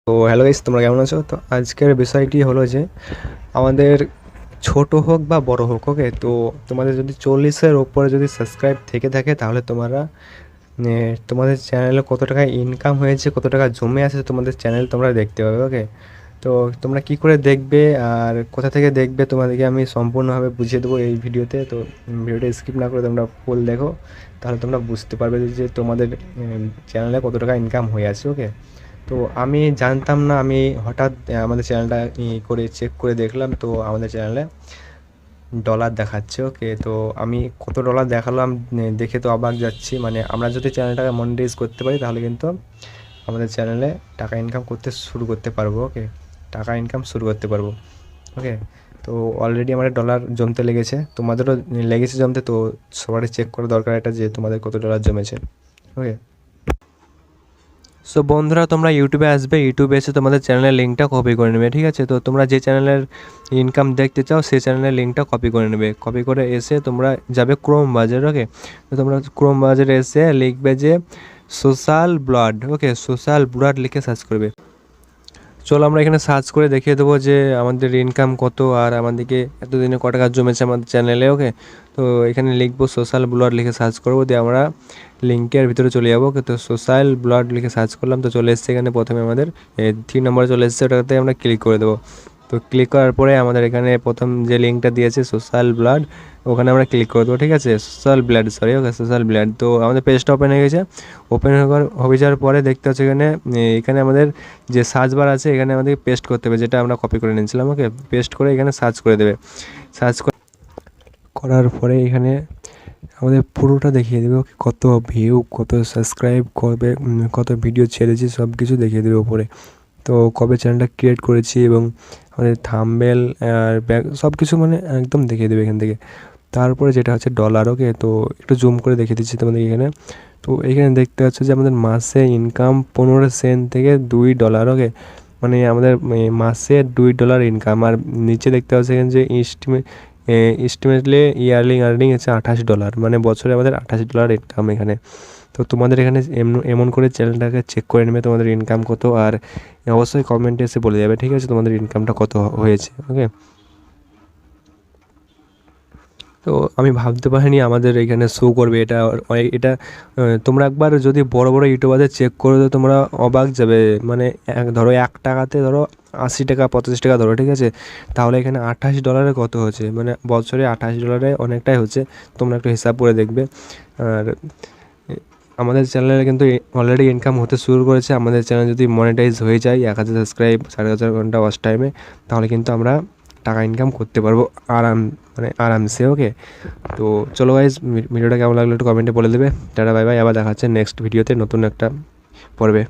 তো hello guys, তোমরা কেমন আছো? তো আজকের বিষয়টি হলো যে আমাদের ছোট হোক বা বড় হোক, ওকে, তো তোমাদের যদি 40-এর ওপরে যদি সাবস্ক্রাইব থেকে থাকে তাহলে তোমাদের চ্যানেলে কত টাকা ইনকাম হয়েছে, কত টাকা জমে আছে তোমাদের চ্যানেল তোমরা দেখতে পাবে। ওকে, তো তোমরা কি করে দেখবে আর কোথা থেকে দেখবে তোমাদেরকে আমি সম্পূর্ণভাবে বুঝিয়ে দেবো এই ভিডিওতে। তো ভিডিওটা স্কিপ না করে তোমরা ফুল দেখো, তাহলে তোমরা বুঝতে পারবে যে তোমাদের চ্যানেলে কত টাকা ইনকাম হয়ে আছে। ওকে, তো আমি জানতাম না, আমি হঠাৎ আমাদের চ্যানেলটা করে চেক করে দেখলাম, তো আমাদের চ্যানেলে ডলার দেখাচ্ছে। ওকে, তো আমি কত ডলার দেখালাম দেখে তো অবাক যাচ্ছি। মানে আমরা যদি চ্যানেলটাকে মনিটাইজ করতে পারি তাহলে কিন্তু আমাদের চ্যানেলে টাকা ইনকাম করতে শুরু করতে পারবো। ওকে, টাকা ইনকাম শুরু করতে পারবো। ওকে, তো অলরেডি আমাদের ডলার জমতে লেগেছে, তোমাদেরও লেগেছে জমতে। তো সবারই চেক করা দরকার এটা যে তোমাদের কত ডলার জমেছে। ওকে, সো বন্ধুরা, তোমরা ইউটিউবে আসবে, ইউটিউবে এসে তোমাদের চ্যানেলের লিঙ্কটা কপি করে নেবে। ঠিক আছে, তো তোমরা যে চ্যানেলের ইনকাম দেখতে চাও সেই চ্যানেলের লিঙ্কটা কপি করে নেবে। কপি করে এসে তোমরা যাবে ক্রোম বাজার। ওকে, তো তোমরা ক্রোম বাজারে এসে লিখবে যে সোশ্যাল ব্লড। ওকে, সোশ্যাল ব্লড লিখে সার্চ করবে। চলো আমরা এখানে সার্চ করে দেখিয়ে দেবো যে আমাদের ইনকাম কত আর আমাদেরকে এতদিনে ক টাকা জমেছে আমাদের চ্যানেলে। ওকে, তো এখানে লিখবো সোশ্যাল ব্লড লিখে সার্চ করবো, দিয়ে আমরা লিঙ্কের ভিতরে চলে যাবো। তো সোশ্যাল ব্লড লিখে সার্চ করলাম, তো চলে এসছে এখানে প্রথমে আমাদের 3 নম্বরে চলে এসছে, ওটাতে আমরা ক্লিক করে দেবো। তো ক্লিক করার পরে আমাদের এখানে প্রথম যে লিঙ্কটা দিয়েছে সোশ্যাল ব্লাড, ওখানে আমরা ক্লিক করে দেবো। ঠিক আছে, সোশ্যাল ব্লাড, সরি, ওকে, সোশ্যাল ব্লাড। তো আমাদের পেজটা ওপেন হয়ে গেছে। ওপেন হয়ে যাওয়ার পরে দেখতে হচ্ছে এখানে এখানে আমাদের যে সার্চ বার আছে, এখানে আমাদের পেস্ট করতে হবে যেটা আমরা কপি করে নিয়েছিলাম। ওকে, পেস্ট করে এখানে সার্চ করে দেবে। সার্চ করার পরে এখানে আমাদের পুরোটা দেখিয়ে দেবে। ওকে, কত ভিউ, কত সাবস্ক্রাইব করবে, কত ভিডিও ছেড়েছি, সব কিছু দেখিয়ে দেবে উপরে। তো কবে চ্যানেলটা ক্রিয়েট করেছি এবং আমাদের থাম্বনেল আর ব্যাক সব কিছু মানে একদম দেখিয়ে দেবে এখান থেকে। তারপরে যেটা হচ্ছে ডলার। ওকে, তো একটু জুম করে দেখিয়ে দিচ্ছি তোমাদের এখানে। তো এখানে দেখতে পাচ্ছ যে আমাদের মাসে ইনকাম 15 সেন্ট থেকে $2। ওকে, মানে আমাদের মাসে $2 ইনকাম। আর নিচে দেখতে পাচ্ছ এখানে যে এস্টিমেটলি ইয়ারলি আর্নিং হচ্ছে $28, মানে বছরে আমাদের $28 ইনকাম এখানে। তো তোমাদের এখানে এমন করে চ্যানেলটাকে চেক করে নেবে তোমাদের ইনকাম কত, আর অবশ্যই কমেন্টে এসে বলে যাবে। ঠিক আছে, তোমাদের ইনকামটা কত হয়েছে। ওকে, তো আমি ভাবতে পারিনি আমাদের এখানে শো করবে এটা। এটা তোমরা একবার যদি বড় বড় ইউটিউবারদের চেক করে তো তোমরা অবাক যাবে। মানে ধরো 1 টাকাতে ধরো 80 টাকা 85 টাকা ধরো, ঠিক আছে, তাহলে এখানে $28 কত হচ্ছে, মানে বছরে $28 অনেকটাই হচ্ছে। তোমরা একটু হিসাব করে দেখবে। আর আমাদের চ্যানেলে কিন্তু অলরেডি ইনকাম হতে শুরু করেছে। আমাদের চ্যানেল যদি মনিটাইজ হয়ে যায় 1000 সাবস্ক্রাইব 4,500 ঘন্টা ওয়াচ টাইমে, তাহলে কিন্তু আমরা টাকা ইনকাম করতে পারবো আরামসে। ওকে, তো চলো গাইজ, ভিডিওটা কেমন লাগলো একটু কমেন্টে বলে দেবে। টাটা, বাই বাই, আবার দেখা হচ্ছে নেক্সট ভিডিওতে নতুন একটা পর্বে।